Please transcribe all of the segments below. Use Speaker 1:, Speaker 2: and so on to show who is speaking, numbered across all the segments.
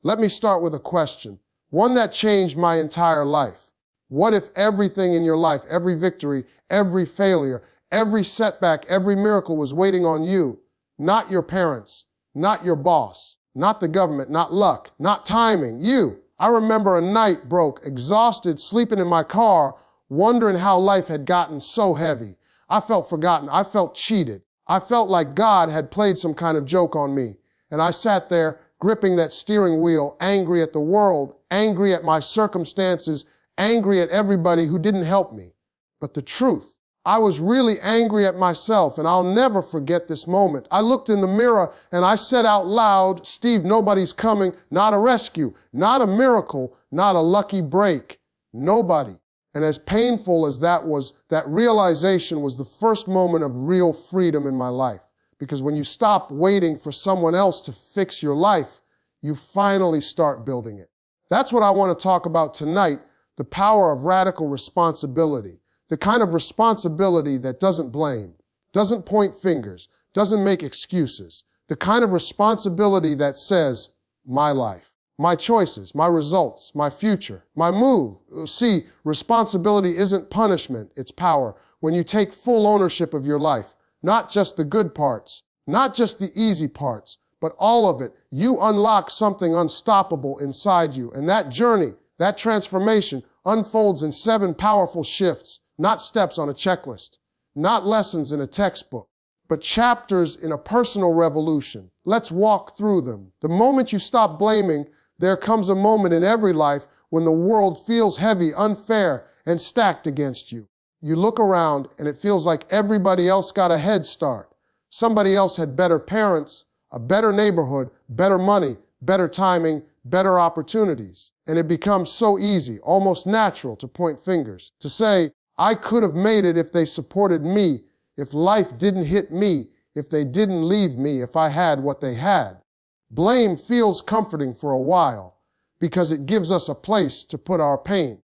Speaker 1: Let me start with a question, one that changed my entire life. What if everything in your life, every victory, every failure, every setback, every miracle was waiting on you, not your parents, not your boss, not the government, not luck, not timing, you? I remember a night broke, exhausted, sleeping in my car, wondering how life had gotten so heavy. I felt forgotten. I felt cheated. I felt like God had played some kind of joke on me. And I sat there, gripping that steering wheel, angry at the world, angry at my circumstances, angry at everybody who didn't help me. But the truth, I was really angry at myself, and I'll never forget this moment. I looked in the mirror and I said out loud, "Steve, nobody's coming, not a rescue, not a miracle, not a lucky break, nobody." And as painful as that was, that realization was the first moment of real freedom in my life. Because when you stop waiting for someone else to fix your life, you finally start building it. That's what I want to talk about tonight, the power of radical responsibility. The kind of responsibility that doesn't blame, doesn't point fingers, doesn't make excuses. The kind of responsibility that says, my life, my choices, my results, my future, my move. See, responsibility isn't punishment, it's power. When you take full ownership of your life, not just the good parts, not just the easy parts, but all of it, you unlock something unstoppable inside you. And that journey, that transformation unfolds in 7 powerful shifts. Not steps on a checklist, not lessons in a textbook, but chapters in a personal revolution. Let's walk through them. The moment you stop blaming, there comes a moment in every life when the world feels heavy, unfair, and stacked against you. You look around and it feels like everybody else got a head start. Somebody else had better parents, a better neighborhood, better money, better timing, better opportunities. And it becomes so easy, almost natural to point fingers, to say, I could have made it if they supported me, if life didn't hit me, if they didn't leave me, if I had what they had. Blame feels comforting for a while because it gives us a place to put our pain.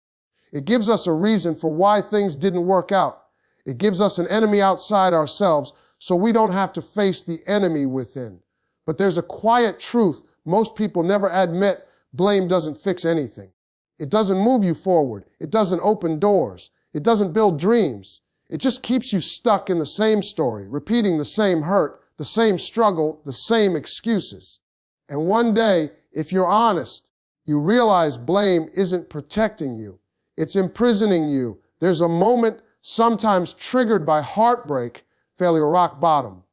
Speaker 1: It gives us a reason for why things didn't work out. It gives us an enemy outside ourselves so we don't have to face the enemy within. But there's a quiet truth most people never admit. Blame doesn't fix anything. It doesn't move you forward. It doesn't open doors. It doesn't build dreams. It just keeps you stuck in the same story, repeating the same hurt, the same struggle, the same excuses. And one day, if you're honest, you realize blame isn't protecting you. It's imprisoning you. There's a moment, sometimes triggered by heartbreak, failure, rock bottom,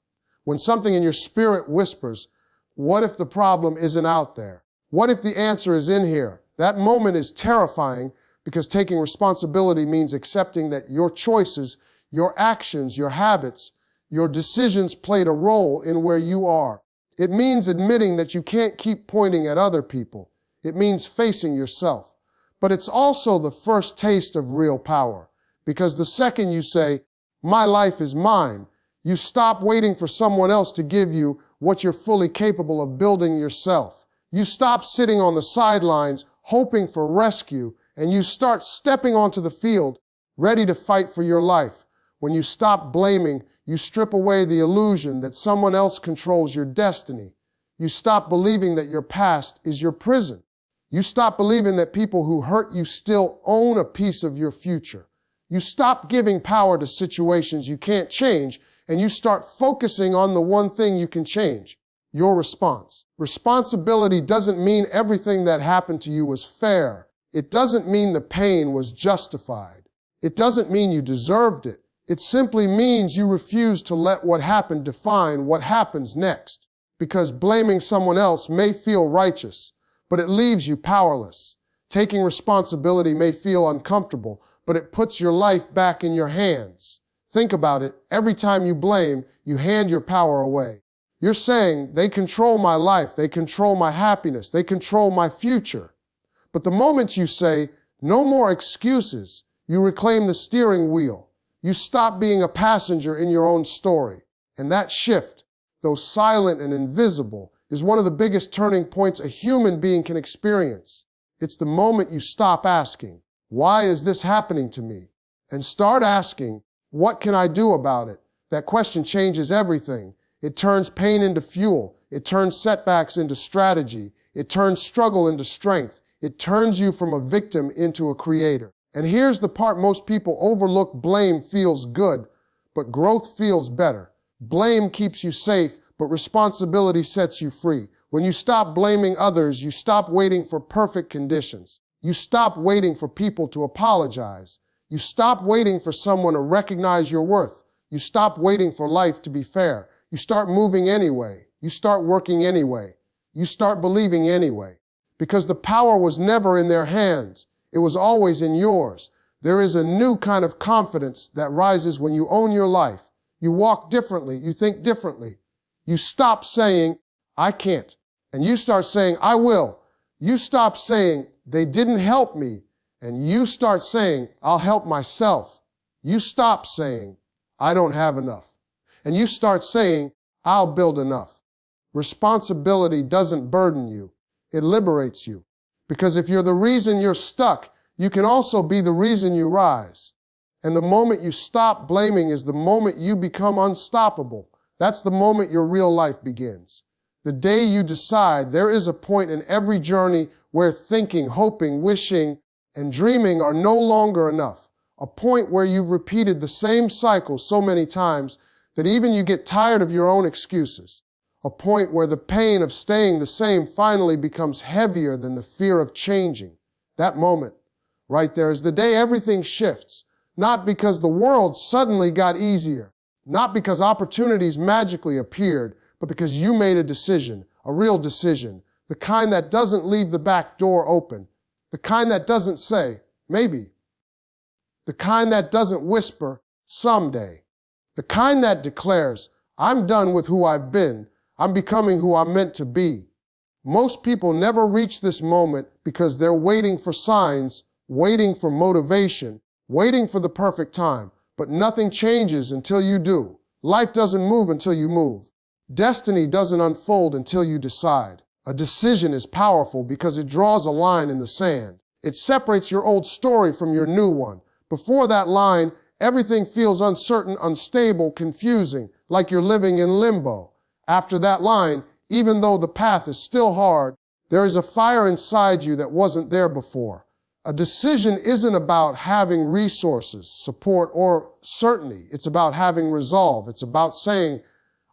Speaker 1: when something in your spirit whispers, what if the problem isn't out there? What if the answer is in here? That moment is terrifying, because taking responsibility means accepting that your choices, your actions, your habits, your decisions played a role in where you are. It means admitting that you can't keep pointing at other people. It means facing yourself. But it's also the first taste of real power, because the second you say, my life is mine, you stop waiting for someone else to give you what you're fully capable of building yourself. You stop sitting on the sidelines hoping for rescue, and you start stepping onto the field, ready to fight for your life. When you stop blaming, you strip away the illusion that someone else controls your destiny. You stop believing that your past is your prison. You stop believing that people who hurt you still own a piece of your future. You stop giving power to situations you can't change, and you start focusing on the one thing you can change, your response. Responsibility doesn't mean everything that happened to you was fair. It doesn't mean the pain was justified. It doesn't mean you deserved it. It simply means you refuse to let what happened define what happens next. Because blaming someone else may feel righteous, but it leaves you powerless. Taking responsibility may feel uncomfortable, but it puts your life back in your hands. Think about it. Every time you blame, you hand your power away. You're saying, they control my life, they control my happiness, they control my future. But the moment you say, no more excuses, you reclaim the steering wheel. You stop being a passenger in your own story. And that shift, though silent and invisible, is one of the biggest turning points a human being can experience. It's the moment you stop asking, why is this happening to me? And start asking, what can I do about it? That question changes everything. It turns pain into fuel. It turns setbacks into strategy. It turns struggle into strength. It turns you from a victim into a creator. And here's the part most people overlook. Blame feels good, but growth feels better. Blame keeps you safe, but responsibility sets you free. When you stop blaming others, you stop waiting for perfect conditions. You stop waiting for people to apologize. You stop waiting for someone to recognize your worth. You stop waiting for life to be fair. You start moving anyway. You start working anyway. You start believing anyway. Because the power was never in their hands. It was always in yours. There is a new kind of confidence that rises when you own your life. You walk differently. You think differently. You stop saying, I can't. And you start saying, I will. You stop saying, they didn't help me. And you start saying, I'll help myself. You stop saying, I don't have enough. And you start saying, I'll build enough. Responsibility doesn't burden you. It liberates you. Because if you're the reason you're stuck, you can also be the reason you rise. And the moment you stop blaming is the moment you become unstoppable. That's the moment your real life begins. The day you decide, there is a point in every journey where thinking, hoping, wishing, and dreaming are no longer enough. A point where you've repeated the same cycle so many times that even you get tired of your own excuses. A point where the pain of staying the same finally becomes heavier than the fear of changing. That moment, right there, is the day everything shifts. Not because the world suddenly got easier. Not because opportunities magically appeared, but because you made a decision, a real decision. The kind that doesn't leave the back door open. The kind that doesn't say, maybe. The kind that doesn't whisper, someday. The kind that declares, I'm done with who I've been. I'm becoming who I'm meant to be. Most people never reach this moment because they're waiting for signs, waiting for motivation, waiting for the perfect time. But nothing changes until you do. Life doesn't move until you move. Destiny doesn't unfold until you decide. A decision is powerful because it draws a line in the sand. It separates your old story from your new one. Before that line, everything feels uncertain, unstable, confusing, like you're living in limbo. After that line, even though the path is still hard, there is a fire inside you that wasn't there before. A decision isn't about having resources, support, or certainty. It's about having resolve. It's about saying,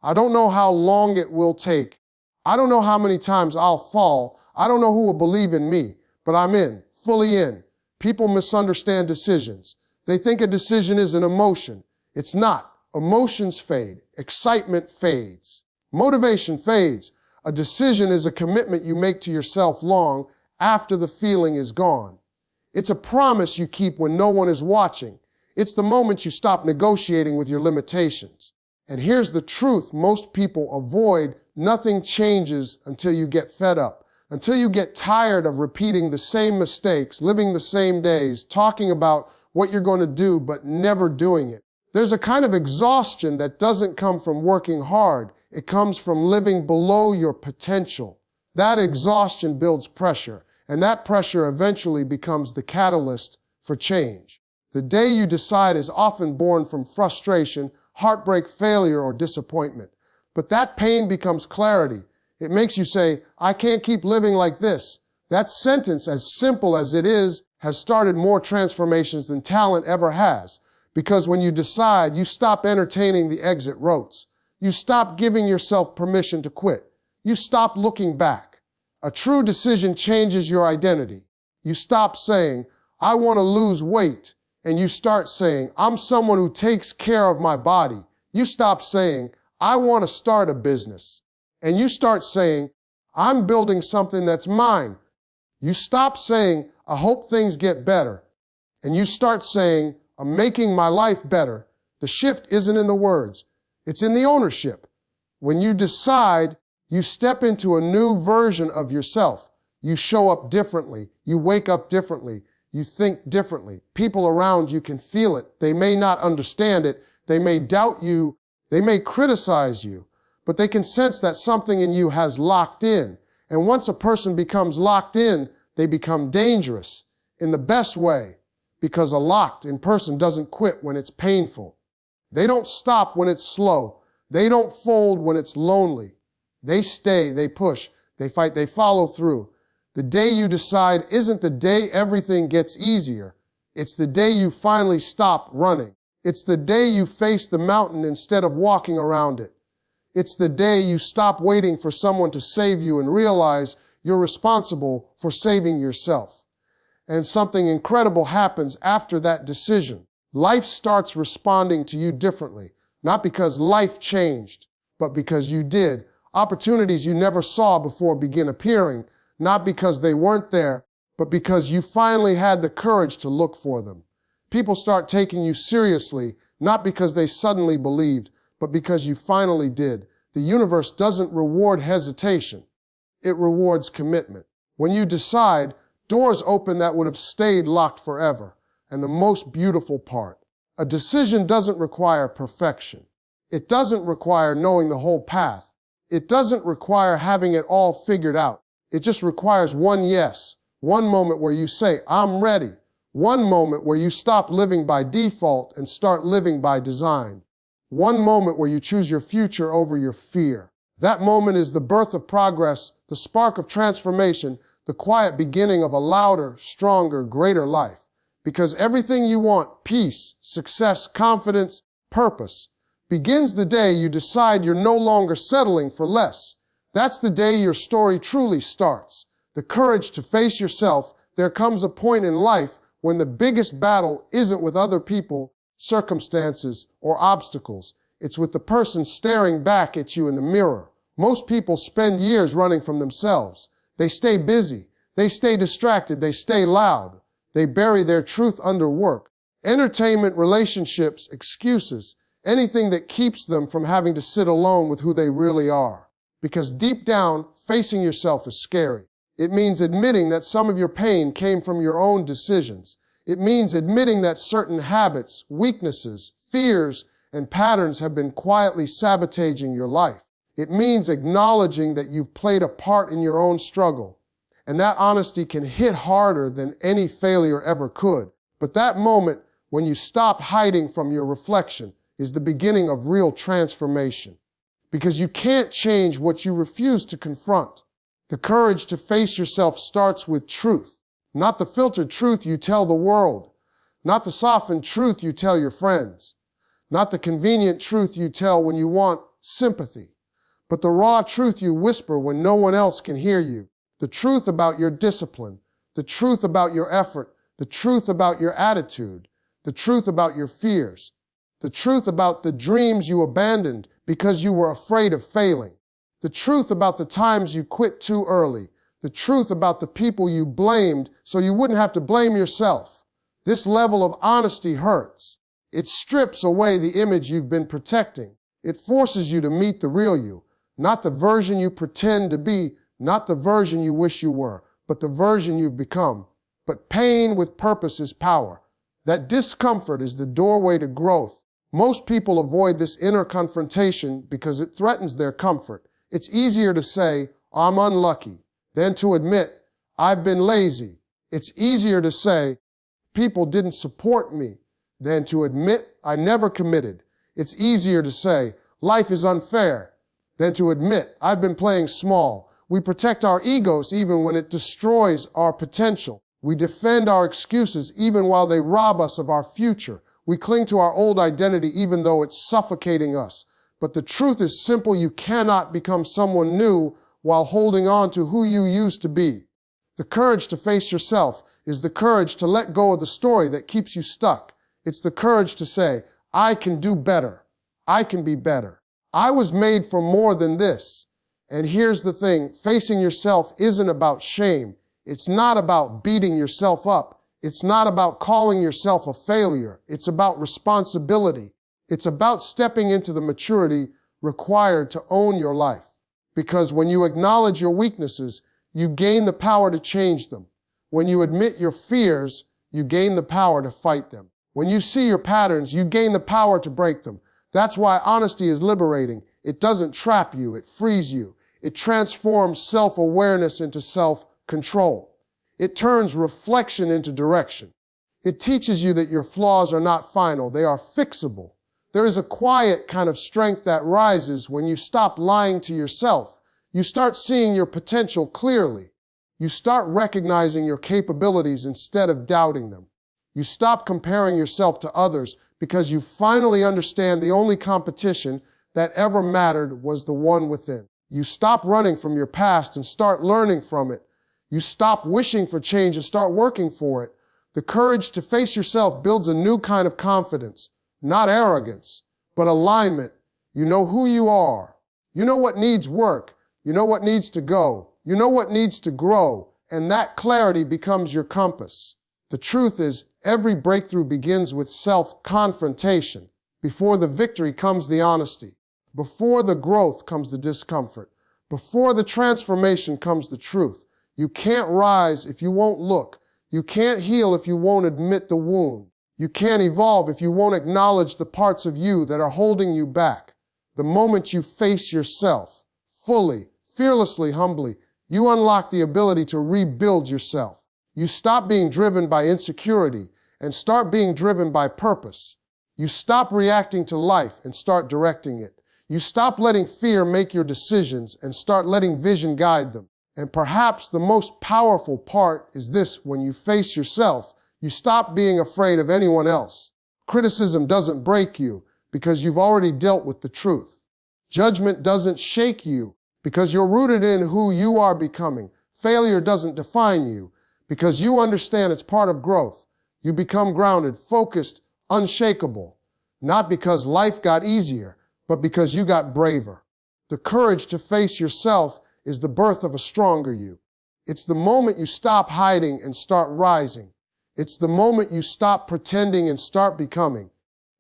Speaker 1: I don't know how long it will take. I don't know how many times I'll fall. I don't know who will believe in me, but I'm in, fully in. People misunderstand decisions. They think a decision is an emotion. It's not. Emotions fade. Excitement fades. Motivation fades. A decision is a commitment you make to yourself long after the feeling is gone. It's a promise you keep when no one is watching. It's the moment you stop negotiating with your limitations. And here's the truth most people avoid. Nothing changes until you get fed up, until you get tired of repeating the same mistakes, living the same days, talking about what you're going to do, but never doing it. There's a kind of exhaustion that doesn't come from working hard. It comes from living below your potential. That exhaustion builds pressure, and that pressure eventually becomes the catalyst for change. The day you decide is often born from frustration, heartbreak, failure, or disappointment. But that pain becomes clarity. It makes you say, I can't keep living like this. That sentence, as simple as it is, has started more transformations than talent ever has. Because when you decide, you stop entertaining the exit routes. You stop giving yourself permission to quit. You stop looking back. A true decision changes your identity. You stop saying, I want to lose weight. And you start saying, I'm someone who takes care of my body. You stop saying, I want to start a business. And you start saying, I'm building something that's mine. You stop saying, I hope things get better. And you start saying, I'm making my life better. The shift isn't in the words. It's in the ownership. When you decide, you step into a new version of yourself. You show up differently. You wake up differently. You think differently. People around you can feel it. They may not understand it. They may doubt you. They may criticize you, but they can sense that something in you has locked in. And once a person becomes locked in, they become dangerous in the best way, because a locked-in person doesn't quit when it's painful. They don't stop when it's slow. They don't fold when it's lonely. They stay, they push, They fight, they follow through. The day you decide isn't the day everything gets easier. It's the day you finally stop running. It's the day you face the mountain instead of walking around it. It's the day you stop waiting for someone to save you and realize you're responsible for saving yourself. And something incredible happens after that decision. Life starts responding to you differently, not because life changed, but because you did. Opportunities you never saw before begin appearing, not because they weren't there, but because you finally had the courage to look for them. People start taking you seriously, not because they suddenly believed, but because you finally did. The universe doesn't reward hesitation. It rewards commitment. When you decide, doors open that would have stayed locked forever. And the most beautiful part, a decision doesn't require perfection. It doesn't require knowing the whole path. It doesn't require having it all figured out. It just requires one yes, one moment where you say, I'm ready. One moment where you stop living by default and start living by design. One moment where you choose your future over your fear. That moment is the birth of progress, the spark of transformation, the quiet beginning of a louder, stronger, greater life. Because everything you want, peace, success, confidence, purpose, begins the day you decide you're no longer settling for less. That's the day your story truly starts. The courage to face yourself. There comes a point in life when the biggest battle isn't with other people, circumstances, or obstacles. It's with the person staring back at you in the mirror. Most people spend years running from themselves. They stay busy. They stay distracted. They stay loud. They bury their truth under work. Entertainment, relationships, excuses, anything that keeps them from having to sit alone with who they really are. Because deep down, facing yourself is scary. It means admitting that some of your pain came from your own decisions. It means admitting that certain habits, weaknesses, fears, and patterns have been quietly sabotaging your life. It means acknowledging that you've played a part in your own struggle. And that honesty can hit harder than any failure ever could. But that moment when you stop hiding from your reflection is the beginning of real transformation. Because you can't change what you refuse to confront. The courage to face yourself starts with truth. Not the filtered truth you tell the world. Not the softened truth you tell your friends. Not the convenient truth you tell when you want sympathy. But the raw truth you whisper when no one else can hear you. The truth about your discipline. The truth about your effort. The truth about your attitude. The truth about your fears. The truth about the dreams you abandoned because you were afraid of failing. The truth about the times you quit too early. The truth about the people you blamed so you wouldn't have to blame yourself. This level of honesty hurts. It strips away the image you've been protecting. It forces you to meet the real you, not the version you pretend to be, not the version you wish you were, but the version you've become. But pain with purpose is power. That discomfort is the doorway to growth. Most people avoid this inner confrontation because it threatens their comfort. It's easier to say, I'm unlucky, than to admit, I've been lazy. It's easier to say, people didn't support me, than to admit, I never committed. It's easier to say, life is unfair, than to admit, I've been playing small. We protect our egos even when it destroys our potential. We defend our excuses even while they rob us of our future. We cling to our old identity even though it's suffocating us. But the truth is simple. You cannot become someone new while holding on to who you used to be. The courage to face yourself is the courage to let go of the story that keeps you stuck. It's the courage to say, I can do better. I can be better. I was made for more than this. And here's the thing, facing yourself isn't about shame. It's not about beating yourself up. It's not about calling yourself a failure. It's about responsibility. It's about stepping into the maturity required to own your life. Because when you acknowledge your weaknesses, you gain the power to change them. When you admit your fears, you gain the power to fight them. When you see your patterns, you gain the power to break them. That's why honesty is liberating. It doesn't trap you, it frees you. It transforms self-awareness into self-control. It turns reflection into direction. It teaches you that your flaws are not final, they are fixable. There is a quiet kind of strength that rises when you stop lying to yourself. You start seeing your potential clearly. You start recognizing your capabilities instead of doubting them. You stop comparing yourself to others because you finally understand the only competition that ever mattered was the one within. You stop running from your past and start learning from it. You stop wishing for change and start working for it. The courage to face yourself builds a new kind of confidence, not arrogance, but alignment. You know who you are. You know what needs work. You know what needs to go. You know what needs to grow. And that clarity becomes your compass. The truth is, every breakthrough begins with self-confrontation. Before the victory comes the honesty. Before the growth comes the discomfort. Before the transformation comes the truth. You can't rise if you won't look. You can't heal if you won't admit the wound. You can't evolve if you won't acknowledge the parts of you that are holding you back. The moment you face yourself, fully, fearlessly, humbly, you unlock the ability to rebuild yourself. You stop being driven by insecurity and start being driven by purpose. You stop reacting to life and start directing it. You stop letting fear make your decisions and start letting vision guide them. And perhaps the most powerful part is this: when you face yourself, you stop being afraid of anyone else. Criticism doesn't break you because you've already dealt with the truth. Judgment doesn't shake you because you're rooted in who you are becoming. Failure doesn't define you because you understand it's part of growth. You become grounded, focused, unshakable, not because life got easier, but because you got braver. The courage to face yourself is the birth of a stronger you. It's the moment you stop hiding and start rising. It's the moment you stop pretending and start becoming.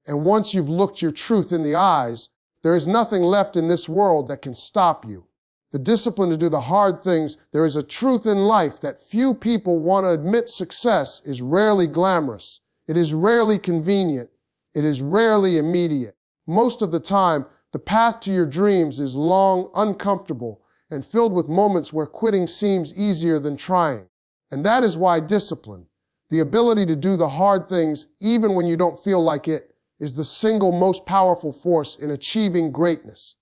Speaker 1: And once you've looked your truth in the eyes, there is nothing left in this world that can stop you. The discipline to do the hard things. There is a truth in life that few people want to admit. Success is rarely glamorous. It is rarely convenient. It is rarely immediate. Most of the time, the path to your dreams is long, uncomfortable, and filled with moments where quitting seems easier than trying. And that is why discipline, the ability to do the hard things even when you don't feel like it, is the single most powerful force in achieving greatness.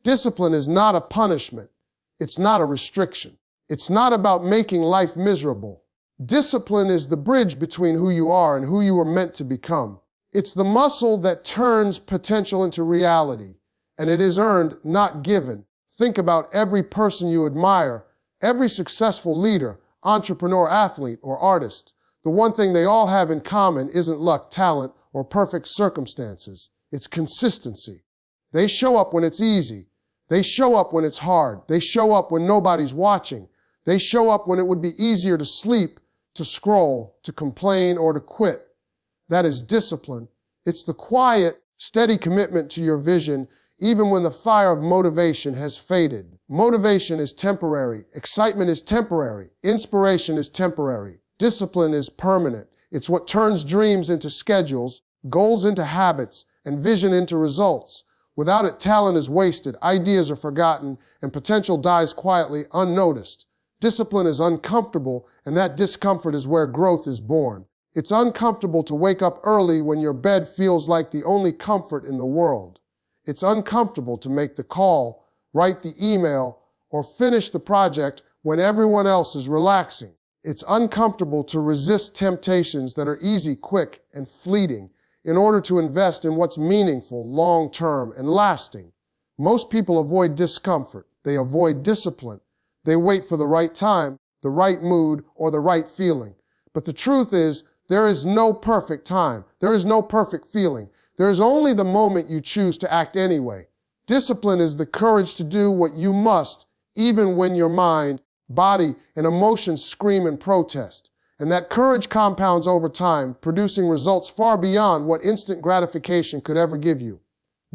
Speaker 1: Discipline is not a punishment. It's not a restriction. It's not about making life miserable. Discipline is the bridge between who you are and who you were meant to become. It's the muscle that turns potential into reality, and it is earned, not given. Think about every person you admire, every successful leader, entrepreneur, athlete, or artist. The one thing they all have in common isn't luck, talent, or perfect circumstances. It's consistency. They show up when it's easy. They show up when it's hard. They show up when nobody's watching. They show up when it would be easier to sleep, to scroll, to complain, or to quit. That is discipline. It's the quiet, steady commitment to your vision, even when the fire of motivation has faded. Motivation is temporary. Excitement is temporary. Inspiration is temporary. Discipline is permanent. It's what turns dreams into schedules, goals into habits, and vision into results. Without it, talent is wasted, ideas are forgotten, and potential dies quietly, unnoticed. Discipline is uncomfortable, and that discomfort is where growth is born. It's uncomfortable to wake up early when your bed feels like the only comfort in the world. It's uncomfortable to make the call, write the email, or finish the project when everyone else is relaxing. It's uncomfortable to resist temptations that are easy, quick, and fleeting in order to invest in what's meaningful, long-term, and lasting. Most people avoid discomfort. They avoid discipline. They wait for the right time, the right mood, or the right feeling. But the truth is, there is no perfect time. There is no perfect feeling. There is only the moment you choose to act anyway. Discipline is the courage to do what you must, even when your mind, body, and emotions scream in protest. And that courage compounds over time, producing results far beyond what instant gratification could ever give you.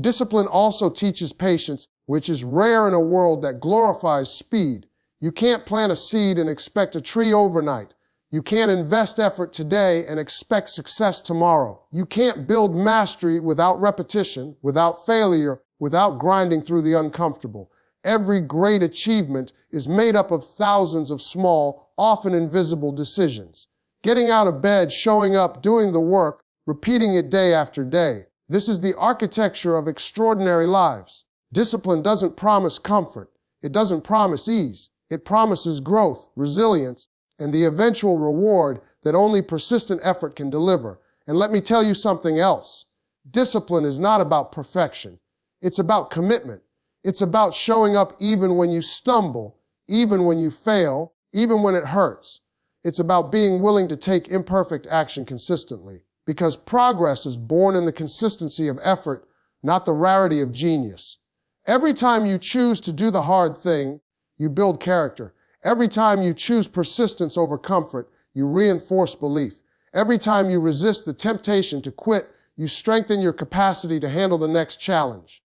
Speaker 1: Discipline also teaches patience, which is rare in a world that glorifies speed. You can't plant a seed and expect a tree overnight. You can't invest effort today and expect success tomorrow. You can't build mastery without repetition, without failure, without grinding through the uncomfortable. Every great achievement is made up of thousands of small, often invisible decisions. Getting out of bed, showing up, doing the work, repeating it day after day. This is the architecture of extraordinary lives. Discipline doesn't promise comfort. It doesn't promise ease. It promises growth, resilience, and the eventual reward that only persistent effort can deliver. And let me tell you something else. Discipline is not about perfection. It's about commitment. It's about showing up even when you stumble, even when you fail, even when it hurts. It's about being willing to take imperfect action consistently, because progress is born in the consistency of effort, not the rarity of genius. Every time you choose to do the hard thing, you build character. Every time you choose persistence over comfort, you reinforce belief. Every time you resist the temptation to quit, you strengthen your capacity to handle the next challenge.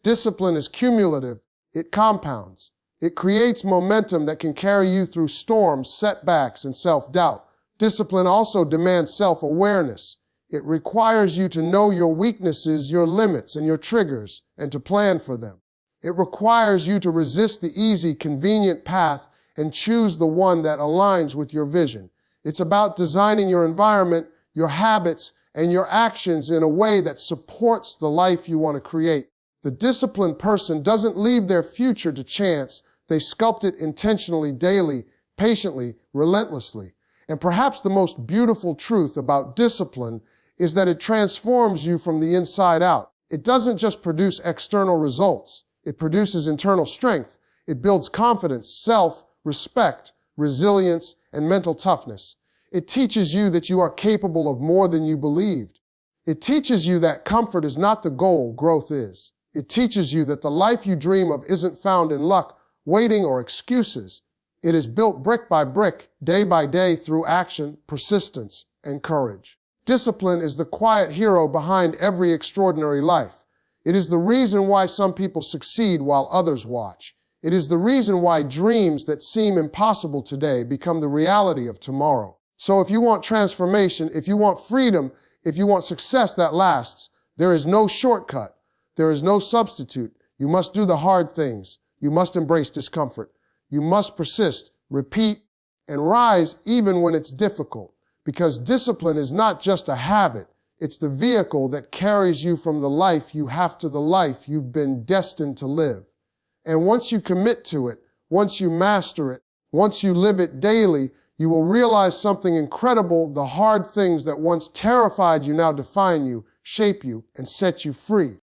Speaker 1: Discipline is cumulative. It compounds. It creates momentum that can carry you through storms, setbacks, and self-doubt. Discipline also demands self-awareness. It requires you to know your weaknesses, your limits, and your triggers, and to plan for them. It requires you to resist the easy, convenient path and choose the one that aligns with your vision. It's about designing your environment, your habits, and your actions in a way that supports the life you want to create. The disciplined person doesn't leave their future to chance. They sculpt it intentionally, daily, patiently, relentlessly. And perhaps the most beautiful truth about discipline is that it transforms you from the inside out. It doesn't just produce external results. It produces internal strength. It builds confidence, self-respect, resilience, and mental toughness. It teaches you that you are capable of more than you believed. It teaches you that comfort is not the goal, growth is. It teaches you that the life you dream of isn't found in luck, waiting, or excuses. It is built brick by brick, day by day, through action, persistence, and courage. Discipline is the quiet hero behind every extraordinary life. It is the reason why some people succeed while others watch. It is the reason why dreams that seem impossible today become the reality of tomorrow. So if you want transformation, if you want freedom, if you want success that lasts, there is no shortcut. There is no substitute. You must do the hard things. You must embrace discomfort. You must persist, repeat, and rise even when it's difficult. Because discipline is not just a habit. It's the vehicle that carries you from the life you have to the life you've been destined to live. And once you commit to it, once you master it, once you live it daily, you will realize something incredible. The hard things that once terrified you now define you, shape you, and set you free.